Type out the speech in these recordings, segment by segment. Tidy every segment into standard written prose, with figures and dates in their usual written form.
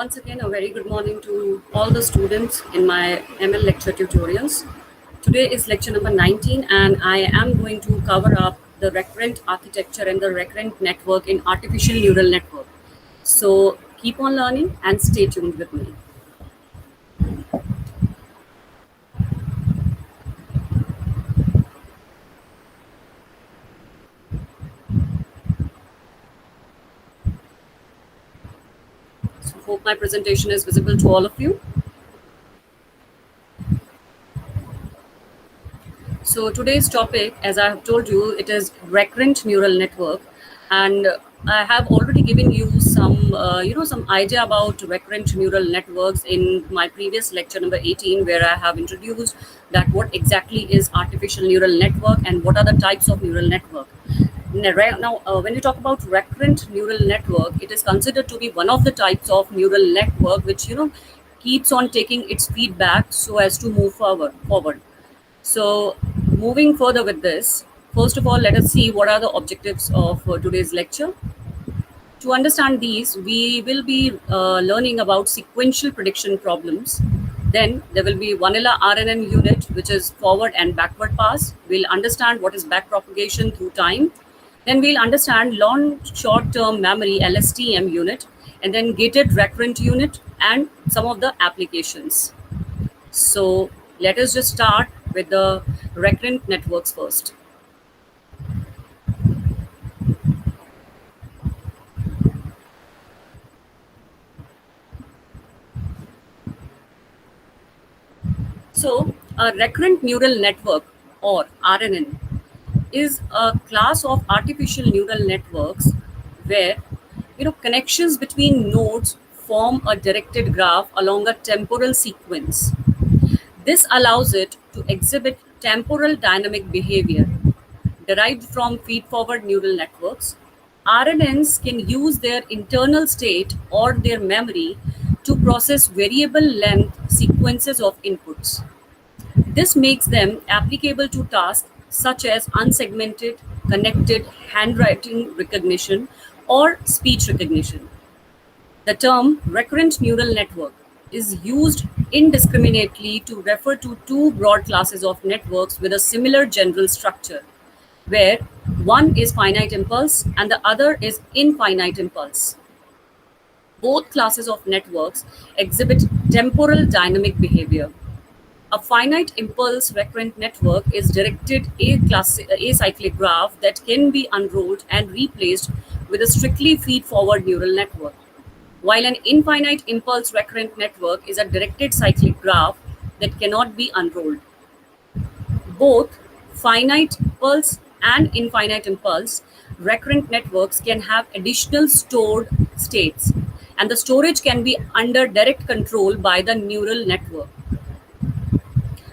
Once again, a very good morning to all the students in my ML lecture tutorials. Today is lecture number 19, and I am going to cover up the recurrent architecture and the recurrent network in artificial neural network. So keep on learning and stay tuned with me. So hope my presentation is visible to all of you. So today's topic, as I have told you, it is recurrent neural network, and I have already given you some idea about recurrent neural networks in my previous lecture number 18, where I have introduced that what exactly is artificial neural network and what are the types of neural network. Right now, when you talk about recurrent neural network, it is considered to be one of the types of neural network which keeps on taking its feedback so as to move forward. So, moving further with this, first of all, let us see what are the objectives of today's lecture. To understand these, we will be learning about sequential prediction problems. Then there will be vanilla RNN unit, which is forward and backward pass. We'll understand what is backpropagation through time. Then we'll understand long short-term memory LSTM unit, and then gated recurrent unit and some of the applications. So let us just start with the recurrent networks first. So a recurrent neural network, or RNN, is a class of artificial neural networks where connections between nodes form a directed graph along a temporal sequence. This allows it to exhibit temporal dynamic behavior derived from feed-forward neural networks. RNNs can use their internal state or their memory to process variable length sequences of inputs. This makes them applicable to tasks such as unsegmented, connected handwriting recognition, or speech recognition. The term recurrent neural network is used indiscriminately to refer to two broad classes of networks with a similar general structure, where one is finite impulse and the other is infinite impulse. Both classes of networks exhibit temporal dynamic behavior. A finite impulse recurrent network is directed acyclic graph that can be unrolled and replaced with a strictly feed-forward neural network, while an infinite impulse recurrent network is a directed cyclic graph that cannot be unrolled. Both finite impulse and infinite impulse recurrent networks can have additional stored states, and the storage can be under direct control by the neural network.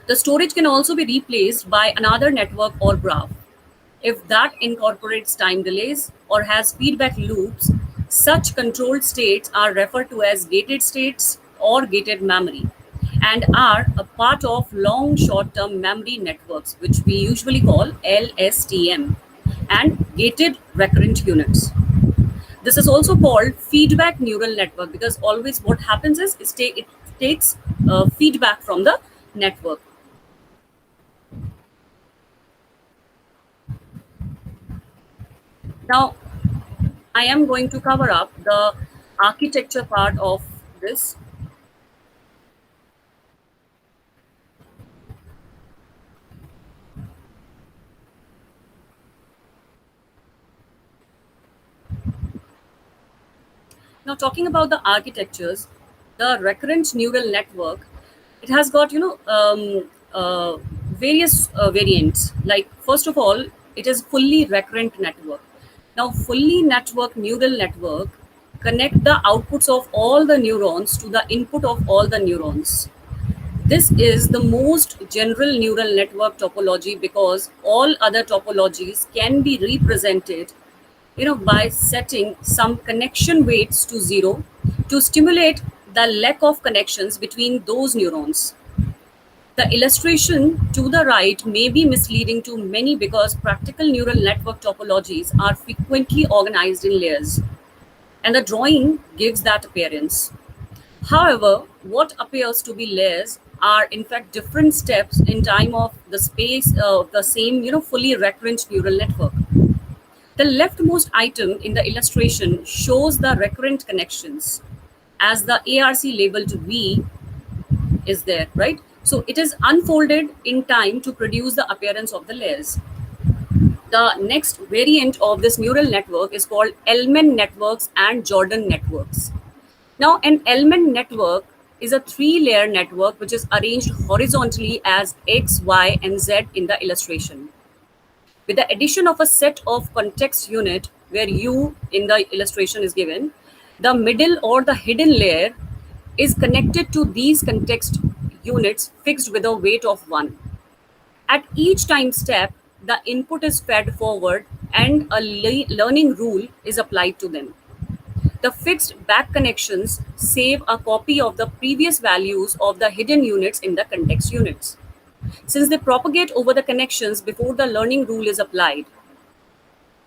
The storage can also be replaced by another network or graph. If that incorporates time delays or has feedback loops, such controlled states are referred to as gated states or gated memory, and are a part of long short-term memory networks, which we usually call LSTM, and gated recurrent units. This is also called feedback neural network because always what happens is it takes feedback from the network. Now, I am going to cover up the architecture part of this. Now, talking about the architectures, the recurrent neural network, it has got various variants. Like first of all, it is fully recurrent network. Now, fully network neural network connect the outputs of all the neurons to the input of all the neurons. This is the most general neural network topology because all other topologies can be represented by setting some connection weights to 0 to stimulate the lack of connections between those neurons. The illustration to the right may be misleading to many because practical neural network topologies are frequently organized in layers, and the drawing gives that appearance. However, what appears to be layers are in fact different steps in time of the space of the same, fully recurrent neural network. The leftmost item in the illustration shows the recurrent connections as the ARC labeled V is there, right? So it is unfolded in time to produce the appearance of the layers. The next variant of this neural network is called Elman networks and Jordan networks. Now, an Elman network is a three-layer network which is arranged horizontally as X, Y, and Z in the illustration. With the addition of a set of context unit where U in the illustration is given, the middle or the hidden layer is connected to these context units fixed with a weight of 1. At each time step, the input is fed forward and a learning rule is applied to them. The fixed back connections save a copy of the previous values of the hidden units in the context units. Since they propagate over the connections before the learning rule is applied,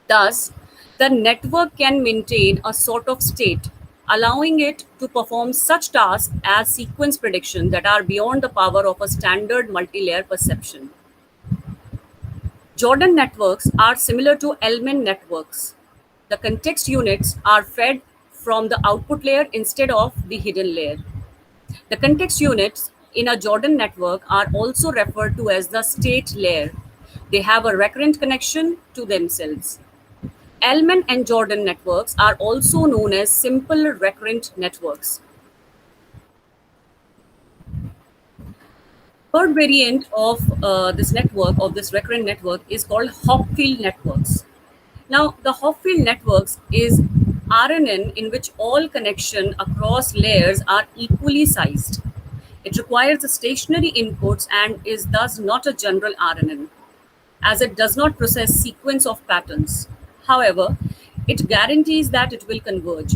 thus, the network can maintain a sort of state, allowing it to perform such tasks as sequence prediction that are beyond the power of a standard multi-layer perception. Jordan networks are similar to Elman networks. The context units are fed from the output layer instead of the hidden layer. The context units in a Jordan network are also referred to as the state layer. They have a recurrent connection to themselves. Elman and Jordan networks are also known as simple recurrent networks. Third variant of this network, of this recurrent network, is called Hopfield networks. Now, the Hopfield networks is RNN in which all connection across layers are equally sized. It requires stationary inputs and is thus not a general RNN, as it does not process sequence of patterns. However, it guarantees that it will converge.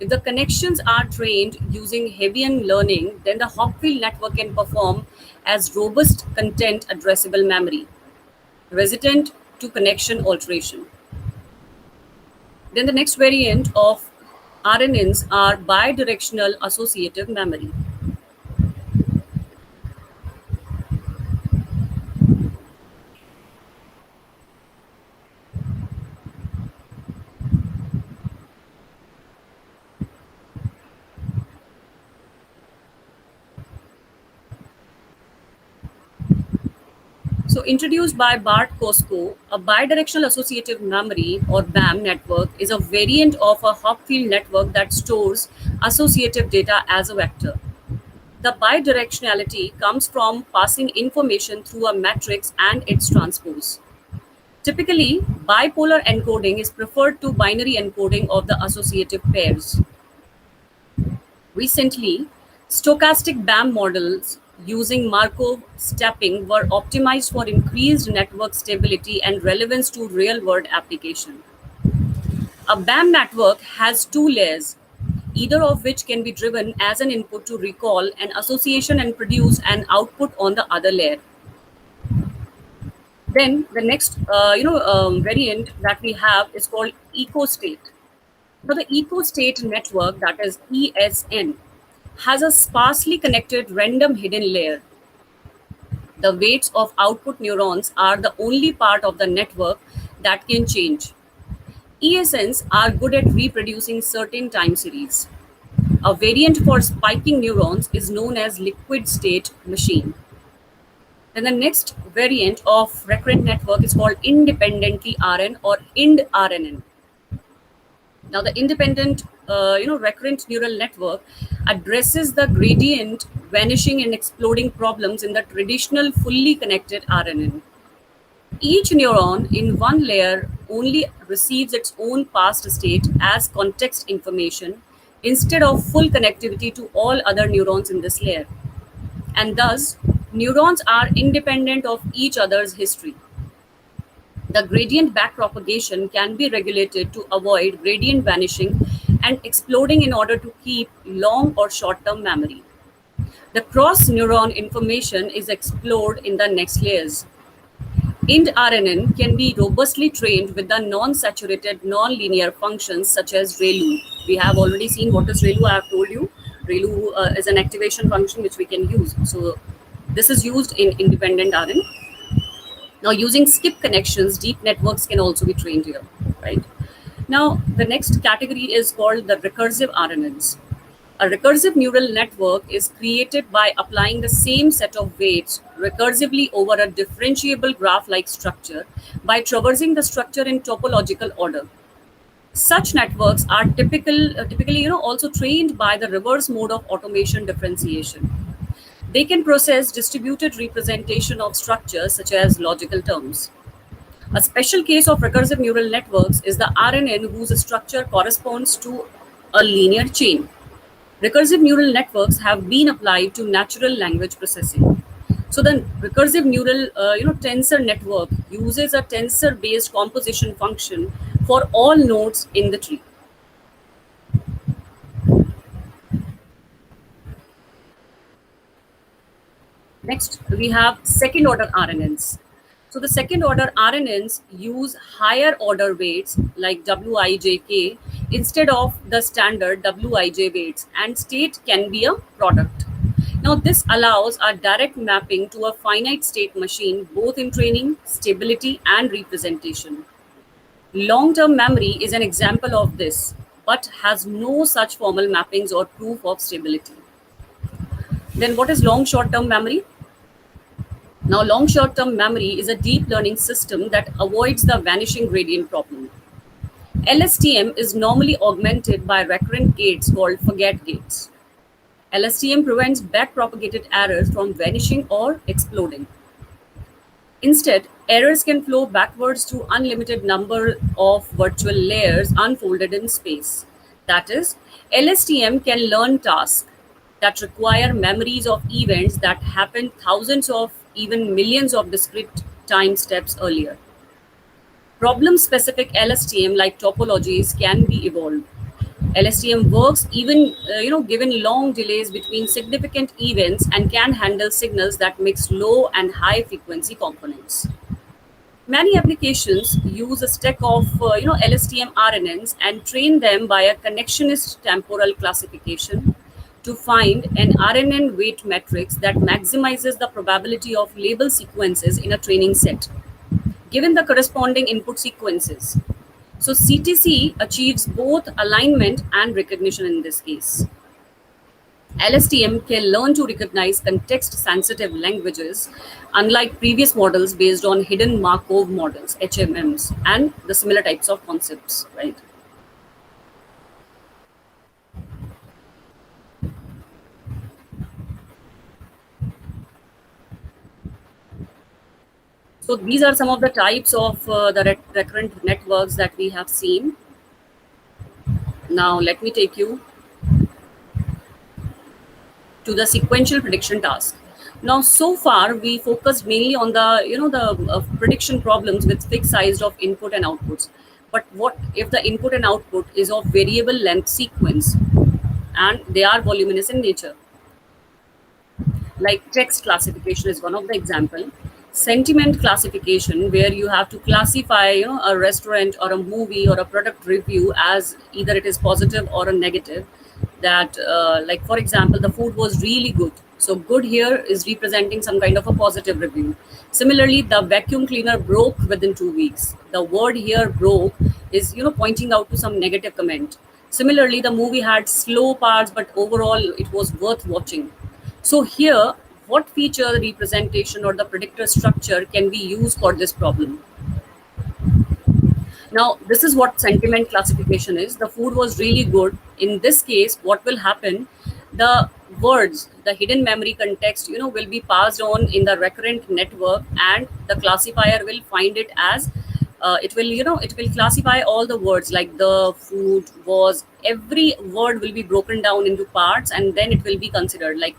If the connections are trained using Hebbian learning, then the Hopfield network can perform as robust content addressable memory, resident to connection alteration. Then the next variant of RNNs are bidirectional associative memory. So, introduced by Bart Kosko, a bidirectional associative memory or BAM network is a variant of a Hopfield network that stores associative data as a vector. The bidirectionality comes from passing information through a matrix and its transpose. Typically, bipolar encoding is preferred to binary encoding of the associative pairs. Recently, stochastic BAM models using Markov stepping were optimized for increased network stability and relevance to real-world application. A BAM network has two layers, either of which can be driven as an input to recall an association and produce an output on the other layer. Then the next, variant that we have is called eco-state. Now, the eco-state network, that is ESN, has a sparsely connected random hidden layer. The weights of output neurons are the only part of the network that can change. ESNs are good at reproducing certain time series. A variant for spiking neurons is known as liquid state machine. Then the next variant of recurrent network is called independently RN or IND-RNN. Now, the independent, recurrent neural network addresses the gradient vanishing and exploding problems in the traditional fully connected RNN. Each neuron in one layer only receives its own past state as context information instead of full connectivity to all other neurons in this layer. And thus, neurons are independent of each other's history. The gradient backpropagation can be regulated to avoid gradient vanishing and exploding in order to keep long or short-term memory. The cross-neuron information is explored in the next layers. IND-RNN can be robustly trained with the non-saturated non-linear functions such as ReLU. We have already seen what is ReLU, I have told you. ReLU is an activation function which we can use. So this is used in independent RN. Now, using skip connections, deep networks can also be trained here, right? Now, the next category is called the recursive RNNs. A recursive neural network is created by applying the same set of weights recursively over a differentiable graph-like structure by traversing the structure in topological order. Such networks are typically, also trained by the reverse mode of automation differentiation. They can process distributed representation of structures such as logical terms. A special case of recursive neural networks is the RNN whose structure corresponds to a linear chain. Recursive neural networks have been applied to natural language processing. So the recursive neural tensor network uses a tensor-based composition function for all nodes in the tree. Next, we have second order RNNs. So the second order RNNs use higher order weights like Wij instead of the standard Wij weights, and state can be a product. Now, this allows a direct mapping to a finite state machine both in training, stability, and representation. Long term memory is an example of this, but has no such formal mappings or proof of stability. Then, what is long short term memory? Now, long short term memory is a deep learning system that avoids the vanishing gradient problem. LSTM is normally augmented by recurrent gates called forget gates. LSTM prevents back-propagated errors from vanishing or exploding. Instead, errors can flow backwards to unlimited number of virtual layers unfolded in space. That is, LSTM can learn tasks that require memories of events that happened thousands of, even millions of discrete time steps earlier. Problem-specific LSTM like topologies can be evolved. LSTM works even given long delays between significant events and can handle signals that mix low and high frequency components. Many applications use a stack of LSTM RNNs and train them by a connectionist temporal classification to find an RNN weight matrix that maximizes the probability of label sequences in a training set, given the corresponding input sequences. So CTC achieves both alignment and recognition in this case. LSTM can learn to recognize context-sensitive languages, unlike previous models based on hidden Markov models, HMMs, and the similar types of concepts, right? So these are some of the types of the recurrent networks that we have seen. Now let me take you to the sequential prediction task. Now, so far we focused mainly on the prediction problems with fixed size of input and outputs. But what if the input and output is of variable length sequence and they are voluminous in nature? Like text classification is one of the example. Sentiment classification, where you have to classify a restaurant or a movie or a product review as either it is positive or a negative. That like for example, the food was really good, so good here is representing some kind of a positive review. Similarly, the vacuum cleaner broke within 2 weeks. The word here broke is pointing out to some negative comment. Similarly, the movie had slow parts, but overall it was worth watching. So here, what feature representation or the predictor structure can be used for this problem? Now, this is what sentiment classification is. The food was really good. In this case, what will happen? The words, the hidden memory context, will be passed on in the recurrent network, and the classifier will find it as it will classify all the words like the food was. Every word will be broken down into parts, and then it will be considered like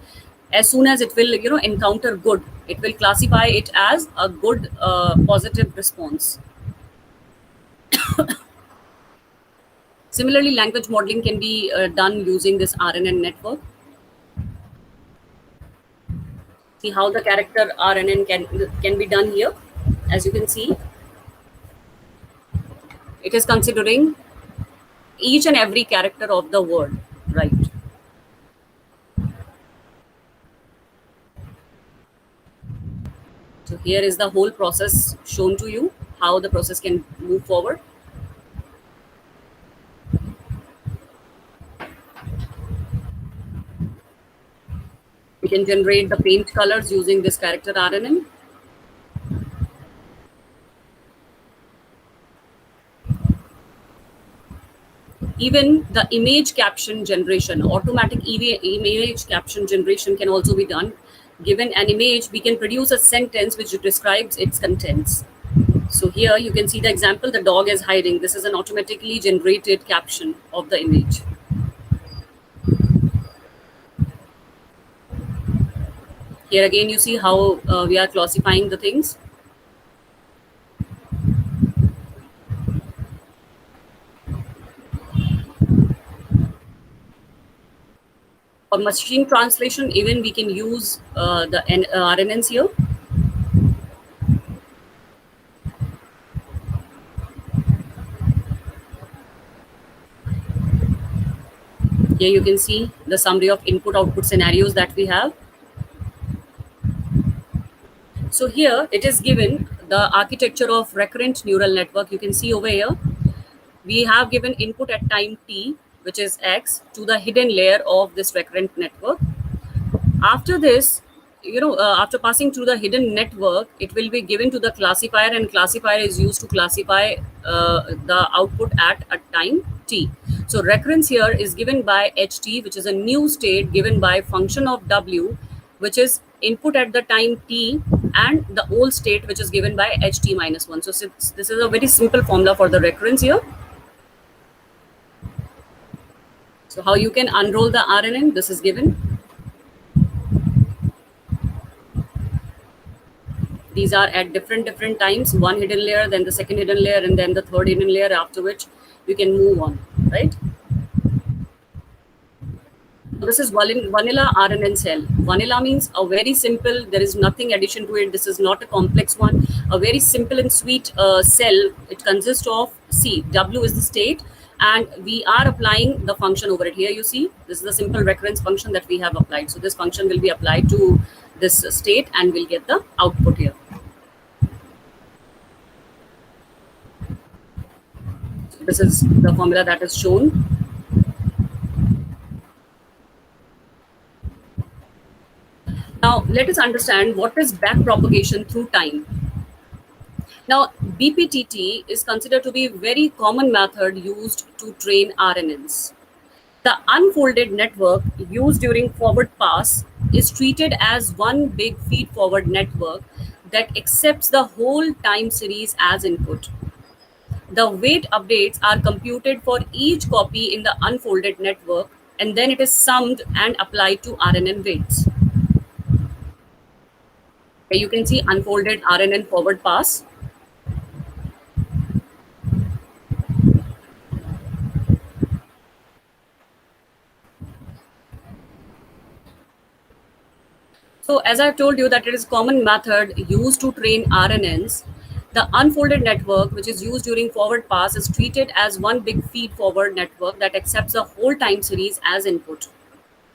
as soon as it will encounter good, it will classify it as a good positive response. Similarly, language modeling can be done using this RNN network. See how the character RNN can be done here. As you can see, it is considering each and every character of the word, right? So here is the whole process shown to you, how the process can move forward. We can generate the paint colors using this character RNN. Even the image caption generation, automatic image caption generation can also be done. Given an image, we can produce a sentence which describes its contents. So here you can see the example, the dog is hiding. This is an automatically generated caption of the image. Here again, you see how we are classifying the things. For machine translation, even we can use the RNNs here. Here you can see the summary of input-output scenarios that we have. So here it is given the architecture of recurrent neural network. You can see over here, we have given input at time t, which is x, to the hidden layer of this recurrent network. After this, after passing through the hidden network, it will be given to the classifier, and classifier is used to classify the output at a time t. So recurrence here is given by ht, which is a new state given by function of w, which is input at the time t, and the old state, which is given by ht minus 1. So since this is a very simple formula for the recurrence here. So how you can unroll the RNN, this is given. These are at different times, one hidden layer, then the second hidden layer, and then the third hidden layer, after which you can move on, right? So this is vanilla RNN cell. Vanilla means a very simple, there is nothing addition to it. This is not a complex one. A very simple and sweet cell. It consists of, see, W is the state, and we are applying the function over it. Here you see, this is the simple recurrence function that we have applied. So this function will be applied to this state, and we'll get the output here. This is the formula that is shown. Now, let us understand what is backpropagation through time. Now, BPTT is considered to be a very common method used to train RNNs. The unfolded network used during forward pass is treated as one big feed-forward network that accepts the whole time series as input. The weight updates are computed for each copy in the unfolded network, and then it is summed and applied to RNN weights. Here you can see unfolded RNN forward pass. So as I've told you that it is common method used to train RNNs, the unfolded network, which is used during forward pass, is treated as one big feed forward network that accepts the whole time series as input.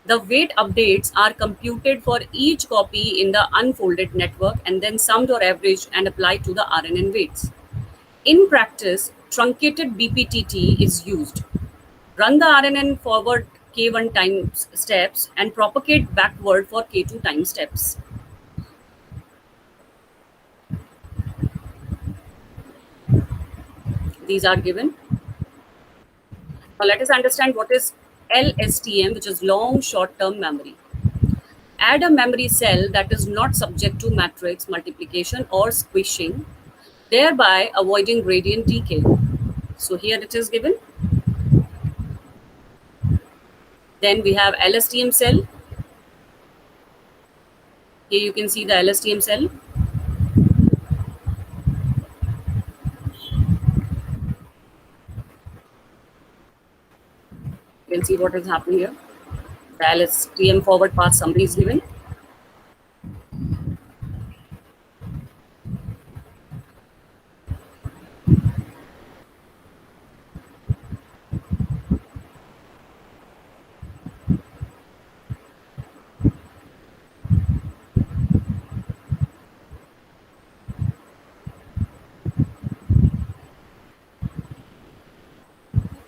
The weight updates are computed for each copy in the unfolded network and then summed or averaged and applied to the RNN weights. In practice, truncated BPTT is used. Run the RNN forward K1 time steps and propagate backward for K2 time steps. These are given. Now let us understand what is LSTM, which is long short-term memory. Add a memory cell that is not subject to matrix multiplication or squishing, thereby avoiding gradient decay. So here it is given. Then we have LSTM cell. Here you can see the LSTM cell. You can see what is happening here. The LSTM forward path summary is given.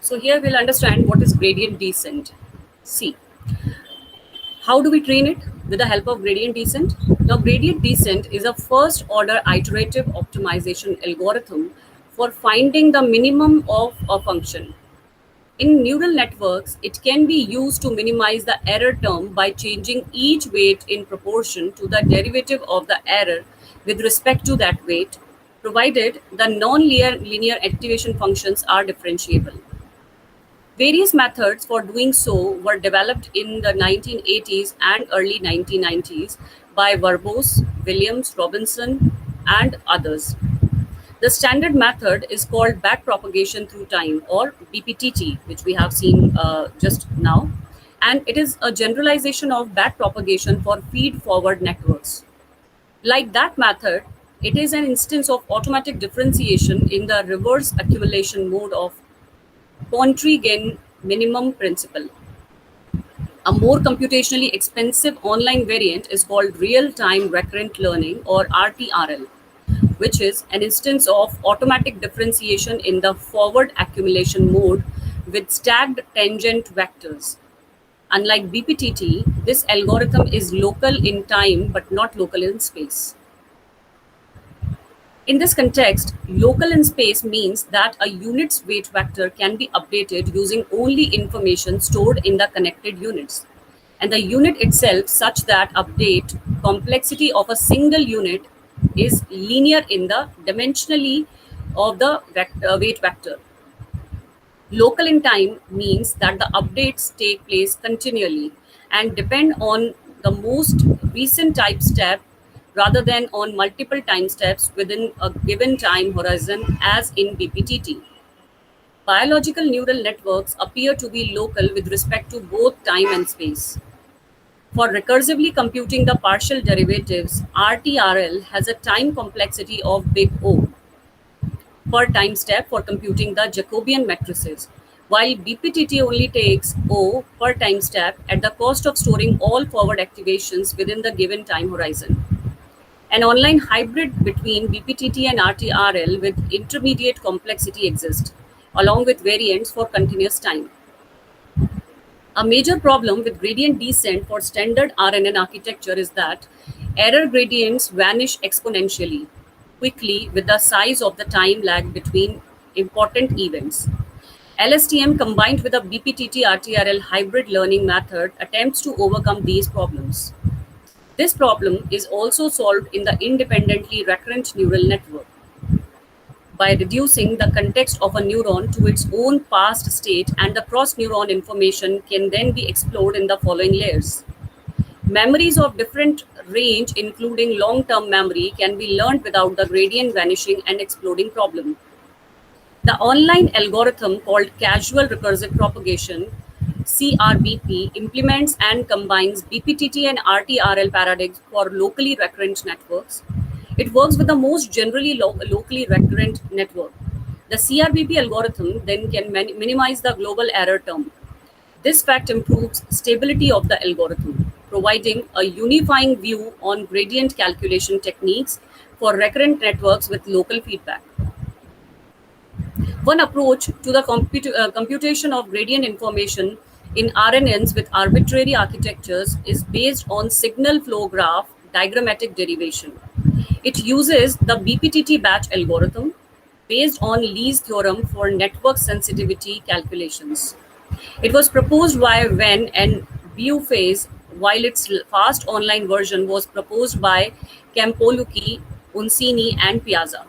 So here we'll understand what is gradient descent. See, how do we train it? With the help of gradient descent. Now, gradient descent is a first order iterative optimization algorithm for finding the minimum of a function. In neural networks, it can be used to minimize the error term by changing each weight in proportion to the derivative of the error with respect to that weight, provided the non-linear activation functions are differentiable. Various methods for doing so were developed in the 1980s and early 1990s by Verbose, Williams, Robinson, and others. The standard method is called backpropagation through time, or BPTT, which we have seen just now, and it is a generalization of backpropagation for feed-forward networks. Like that method, it is an instance of automatic differentiation in the reverse accumulation mode of Pontryagin minimum principle. A more computationally expensive online variant is called real-time recurrent learning, or RTRL, which is an instance of automatic differentiation in the forward accumulation mode with stacked tangent vectors. Unlike BPTT, this algorithm is local in time but not local in space. In this context, local in space means that a unit's weight vector can be updated using only information stored in the connected units, and the unit itself such that update complexity of a single unit is linear in the dimensionally of the weight vector. Local in time means that the updates take place continually and depend on the most recent type step rather than on multiple time steps within a given time horizon, as in BPTT. Biological neural networks appear to be local with respect to both time and space. For recursively computing the partial derivatives, RTRL has a time complexity of big O per time step for computing the Jacobian matrices, while BPTT only takes O per time step at the cost of storing all forward activations within the given time horizon. An online hybrid between BPTT and RTRL with intermediate complexity exists, along with variants for continuous time. A major problem with gradient descent for standard RNN architecture is that error gradients vanish exponentially quickly with the size of the time lag between important events. LSTM combined with a BPTT RTRL hybrid learning method attempts to overcome these problems. This problem is also solved in the independently recurrent neural network by reducing the context of a neuron to its own past state, and the cross-neuron information can then be explored in the following layers. Memories of different range, including long-term memory, can be learned without the gradient vanishing and exploding problem. The online algorithm called Casual Recursive Propagation (CRBP) implements and combines BPTT and RTRL paradigms for locally recurrent networks. It works with the most generally locally recurrent network. The CRBP algorithm then can minimize the global error term. This fact improves stability of the algorithm, providing a unifying view on gradient calculation techniques for recurrent networks with local feedback. One approach to the computation of gradient information in RNNs with arbitrary architectures is based on signal flow graph diagrammatic derivation. It uses the BPTT batch algorithm based on Lee's theorem for network sensitivity calculations. It was proposed by Wen and Bouface, while its fast online version was proposed by Campolucci, Uncini, and Piazza.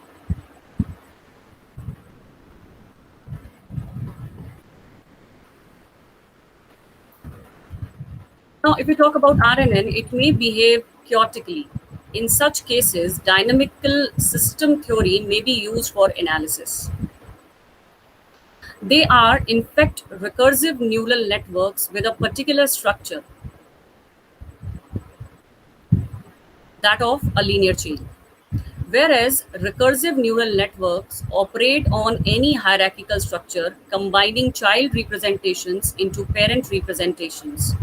Now, if we talk about RNN, it may behave chaotically. In such cases, dynamical system theory may be used for analysis. They are, in fact, recursive neural networks with a particular structure, that of a linear chain. Whereas recursive neural networks operate on any hierarchical structure, combining child representations into parent representations.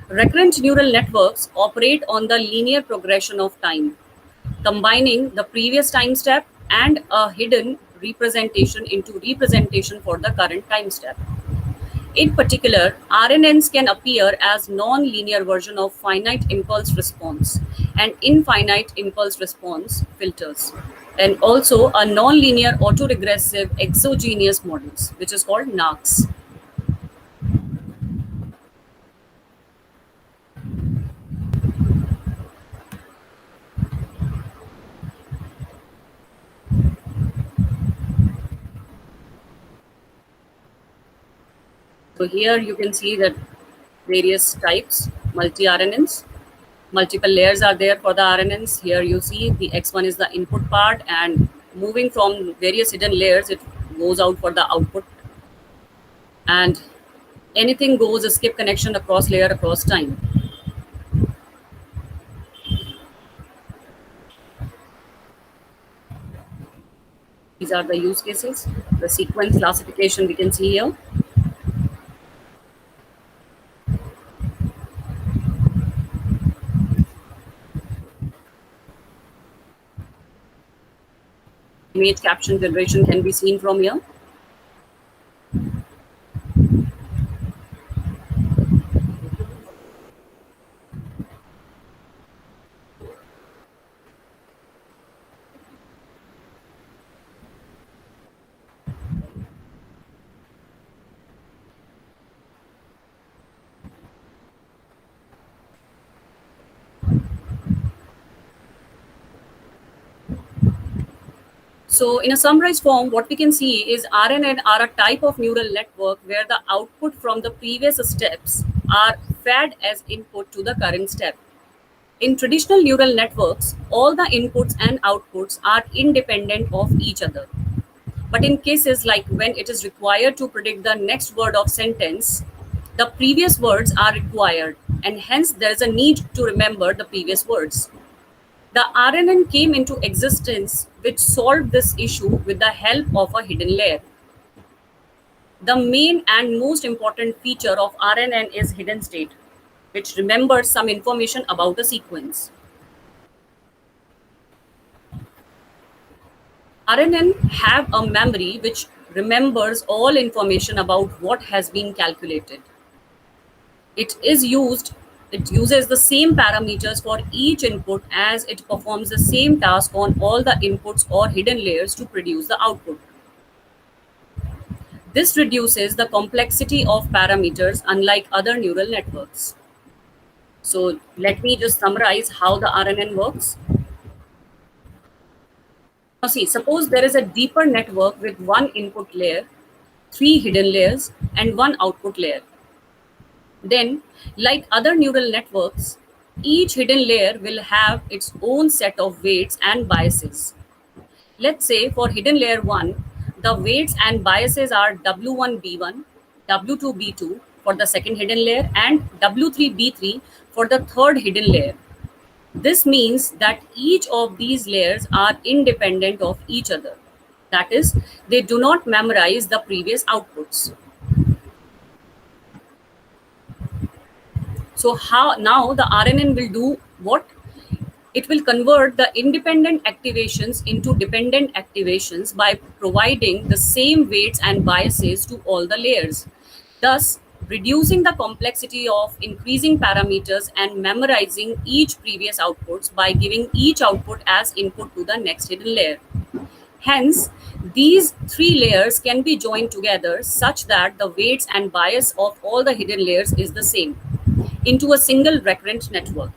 Recurrent neural networks operate on the linear progression of time, combining the previous time step and a hidden representation into representation for the current time step. In particular, RNNs can appear as non-linear version of finite impulse response and infinite impulse response filters, and also a non-linear autoregressive exogenous models, which is called NARCs. So here you can see that various types, multi-RNNs, multiple layers are there for the RNNs. Here you see the X1 is the input part, and moving from various hidden layers, it goes out for the output. And anything goes, skip connection across layer, across time. These are the use cases. The sequence classification we can see here. Image caption generation can be seen from here. So in a summarized form, what we can see is RNN are a type of neural network where the output from the previous steps are fed as input to the current step. In traditional neural networks, all the inputs and outputs are independent of each other. But in cases like when it is required to predict the next word of sentence, the previous words are required, and hence there is a need to remember the previous words. The RNN came into existence, which solved this issue with the help of a hidden layer. The main and most important feature of RNN is hidden state, which remembers some information about a sequence. RNN have a memory which remembers all information about what has been calculated. It uses the same parameters for each input as it performs the same task on all the inputs or hidden layers to produce the output. This reduces the complexity of parameters unlike other neural networks. So let me just summarize how the RNN works. Now see, suppose there is a deeper network with one input layer, three hidden layers, and one output layer. Then, like other neural networks, each hidden layer will have its own set of weights and biases. Let's say for hidden layer 1, the weights and biases are W1B1, W2B2 for the second hidden layer, and W3B3 for the third hidden layer. This means that each of these layers are independent of each other. That is, they do not memorize the previous outputs. So how now the RNN will do what? It will convert the independent activations into dependent activations by providing the same weights and biases to all the layers, thus reducing the complexity of increasing parameters and memorizing each previous outputs by giving each output as input to the next hidden layer. Hence, these three layers can be joined together such that the weights and bias of all the hidden layers is the same into a single recurrent network.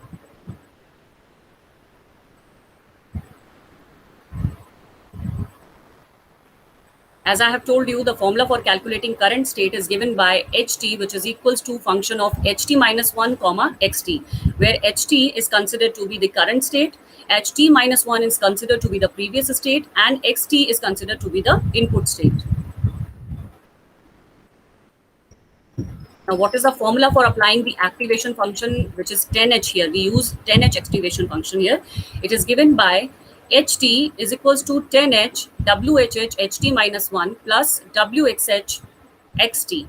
As I have told you, the formula for calculating current state is given by ht, which is equals to function of ht minus 1 comma xt, where ht is considered to be the current state, ht minus 1 is considered to be the previous state, and xt is considered to be the input state. Now, what is the formula for applying the activation function, which is 10h here? We use 10h activation function here. It is given by ht is equals to 10h whh ht minus 1 plus wxh xt.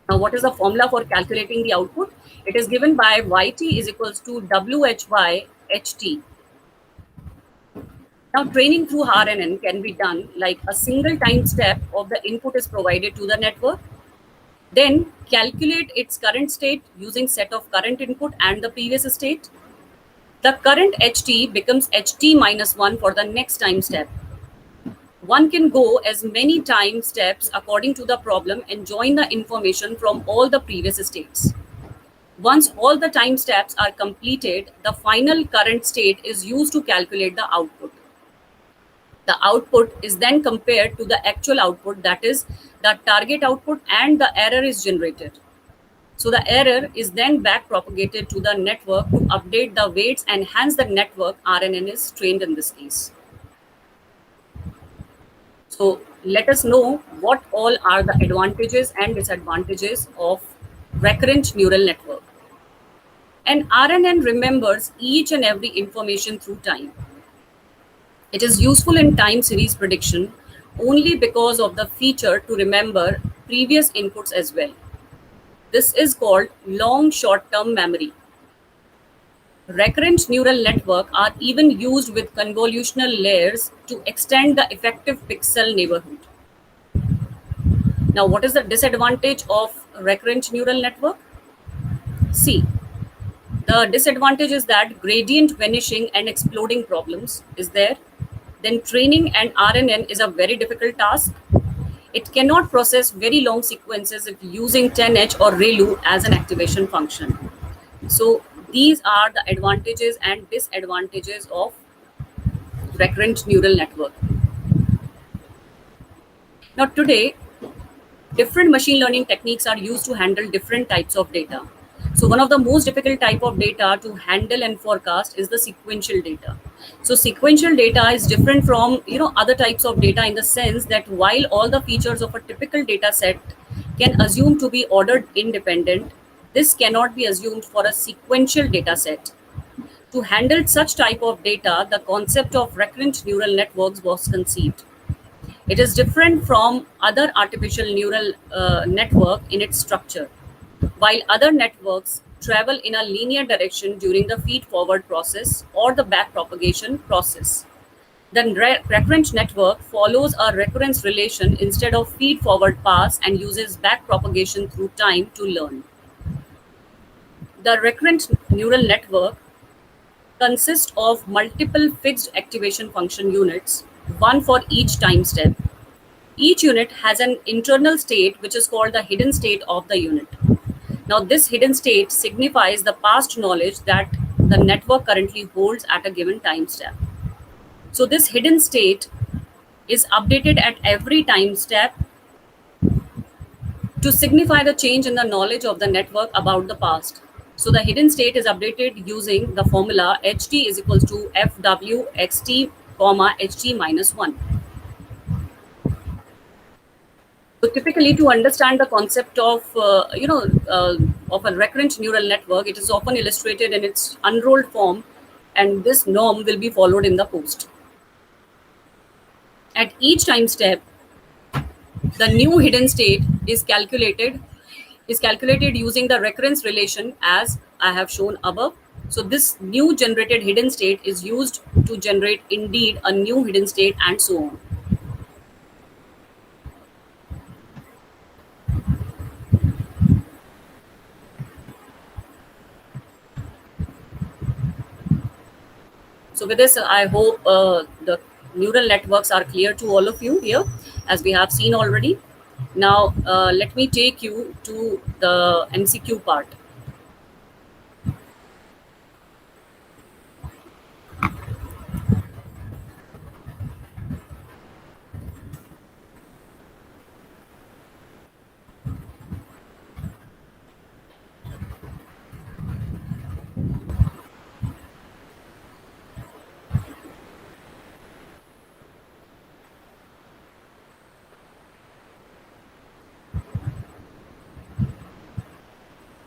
Now, what is the formula for calculating the output? It is given by yt is equals to why HT. Now, training through RNN can be done like a single time step of the input is provided to the network. Then calculate its current state using set of current input and the previous state. The current HT becomes HT minus 1 for the next time step. One can go as many time steps according to the problem and join the information from all the previous states. Once all the time steps are completed, the final current state is used to calculate the output. The output is then compared to the actual output, that is, the target output, and the error is generated. So the error is then back propagated to the network to update the weights, and hence the network RNN is trained in this case. So let us know what all are the advantages and disadvantages of recurrent neural network. And RNN remembers each and every information through time. It is useful in time series prediction only because of the feature to remember previous inputs as well. This is called long short-term memory. Recurrent neural network are even used with convolutional layers to extend the effective pixel neighborhood. Now, what is the disadvantage of recurrent neural network? See, the disadvantage is that gradient vanishing and exploding problems is there. Then training and RNN is a very difficult task. It cannot process very long sequences if using 10H or ReLU as an activation function. So these are the advantages and disadvantages of recurrent neural network. Now today, different machine learning techniques are used to handle different types of data. So one of the most difficult type of data to handle and forecast is the sequential data. So sequential data is different from other types of data in the sense that while all the features of a typical data set can assume to be ordered independent, this cannot be assumed for a sequential data set. To handle such type of data, the concept of recurrent neural networks was conceived. It is different from other artificial neural network in its structure. While other networks travel in a linear direction during the feed-forward process or the backpropagation process, the recurrent network follows a recurrence relation instead of feed-forward pass and uses backpropagation through time to learn. The recurrent neural network consists of multiple fixed activation function units, one for each time step. Each unit has an internal state which is called the hidden state of the unit. Now, this hidden state signifies the past knowledge that the network currently holds at a given time step. So, this hidden state is updated at every time step to signify the change in the knowledge of the network about the past. So, the hidden state is updated using the formula HT is equals to FWXT, comma HT minus 1. So typically, to understand the concept of of a recurrent neural network, it is often illustrated in its unrolled form, and this norm will be followed in the post. At each time step, the new hidden state is calculated using the recurrence relation as I have shown above. So this new generated hidden state is used to generate indeed a new hidden state, and so on. So with this, I hope the neural networks are clear to all of you here, as we have seen already. Now, let me take you to the MCQ part.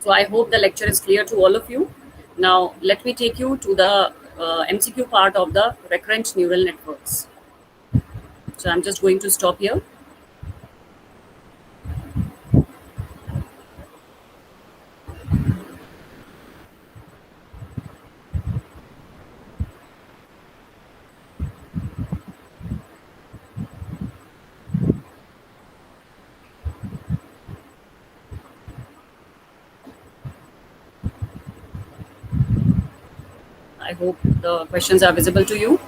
So I hope the lecture is clear to all of you. Now, let me take you to the MCQ part of the recurrent neural networks. So I'm just going to stop here. I hope the questions are visible to you.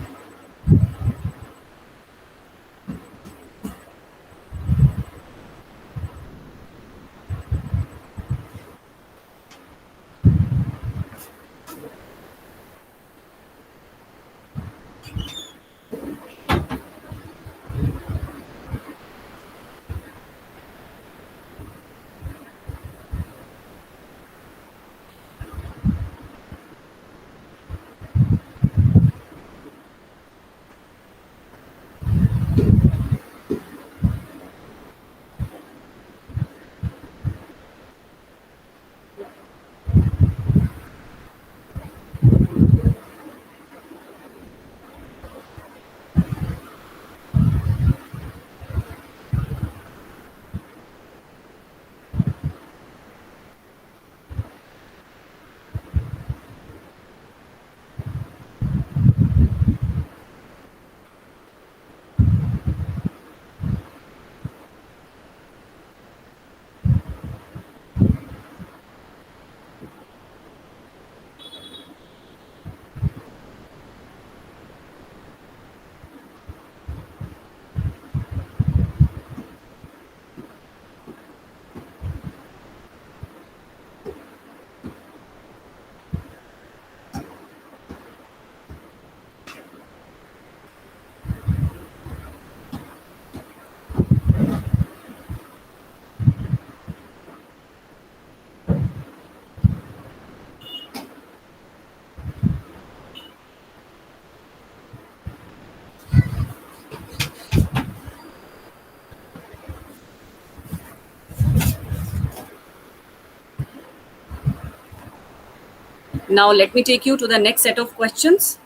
Now, let me take you to the next set of questions.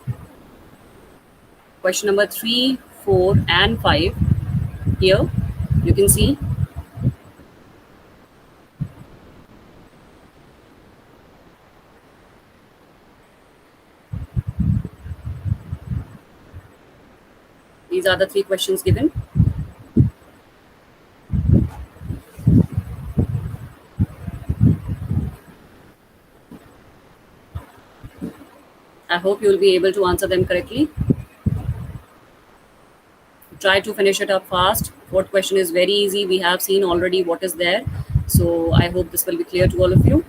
Question number 3, 4, and 5. Here, you can see these are the three questions given. I hope you will be able to answer them correctly. Try to finish it up fast. Fourth question is very easy. We have seen already what is there. So I hope this will be clear to all of you.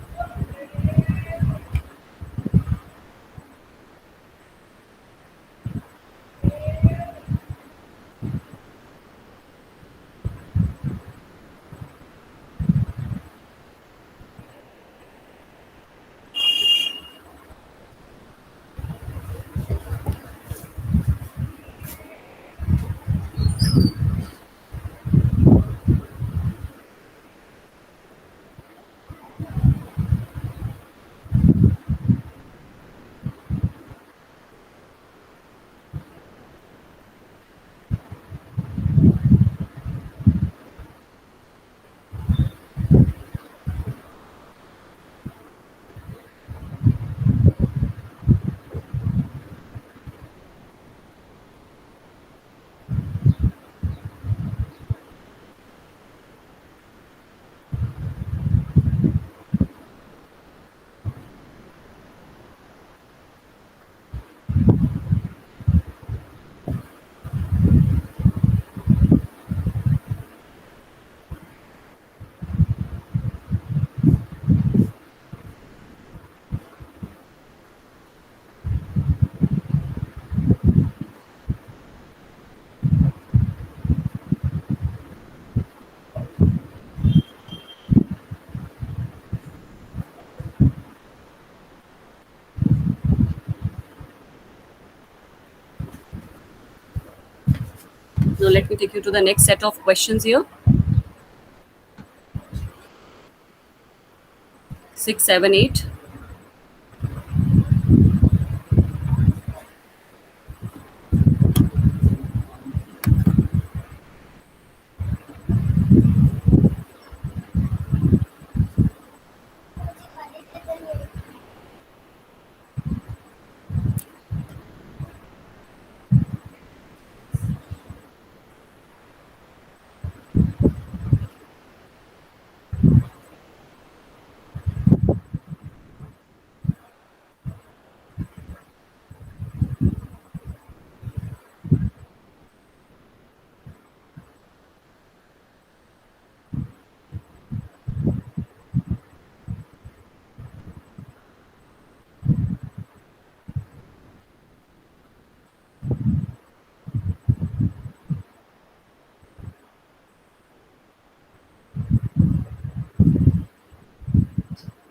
Now let me take you to the next set of questions here. 6, 7, 8.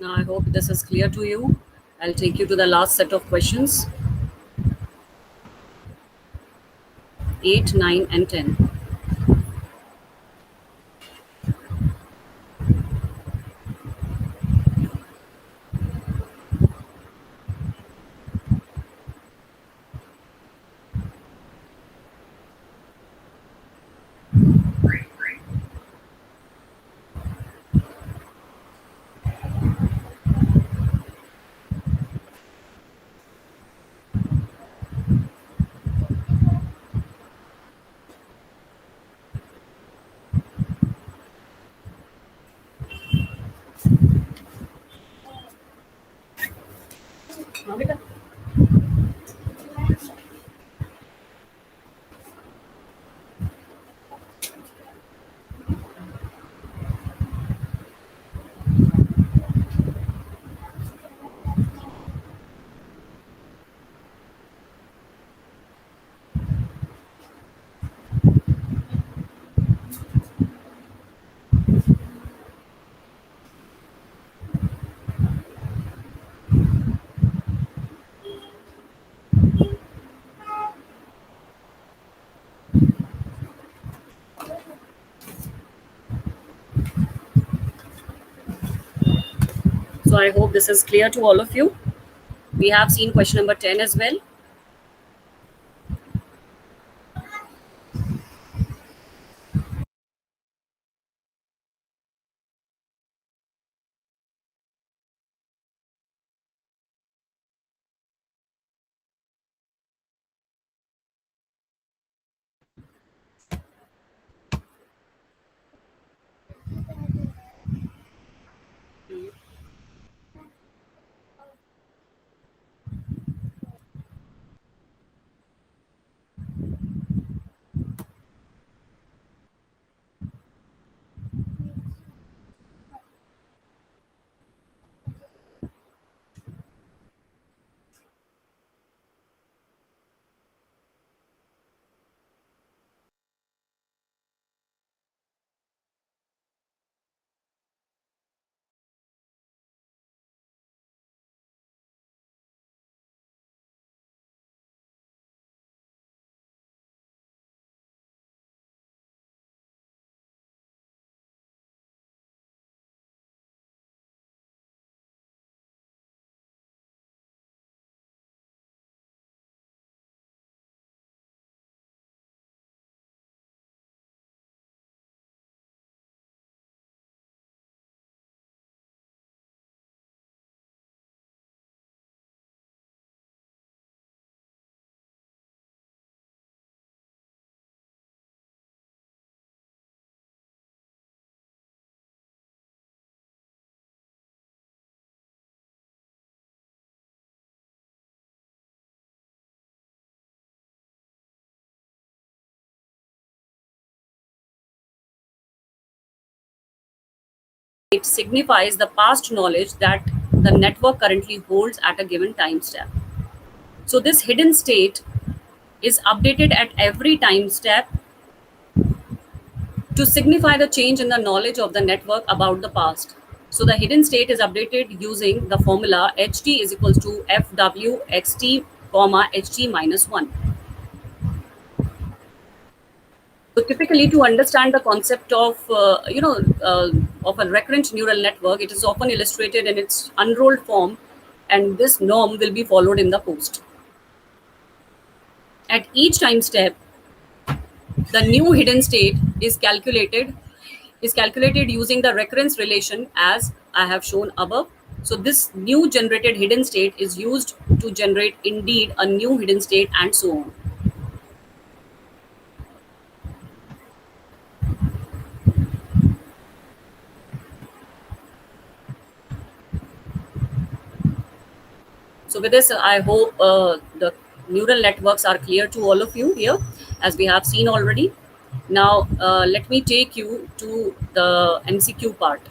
I hope this is clear to you. I'll take you to the last set of questions 8, 9, and 10. So I hope this is clear to all of you. We have seen question number 10 as well. It signifies the past knowledge that the network currently holds at a given time step. So this hidden state is updated at every time step to signify the change in the knowledge of the network about the past. So the hidden state is updated using the formula ht is equals to fw comma ht minus 1. So typically, to understand the concept of of a recurrent neural network, it is often illustrated in its unrolled form, and this norm will be followed in the post. At each time step, the new hidden state is calculated using the recurrence relation as I have shown above. So this new generated hidden state is used to generate indeed a new hidden state and so on. So with this, I hope the neural networks are clear to all of you here, as we have seen already. Now, let me take you to the MCQ part.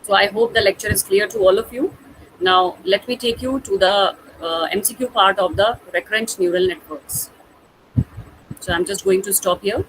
So I hope the lecture is clear to all of you. Now let me take you to the MCQ part of the recurrent neural networks. So I'm just going to stop here.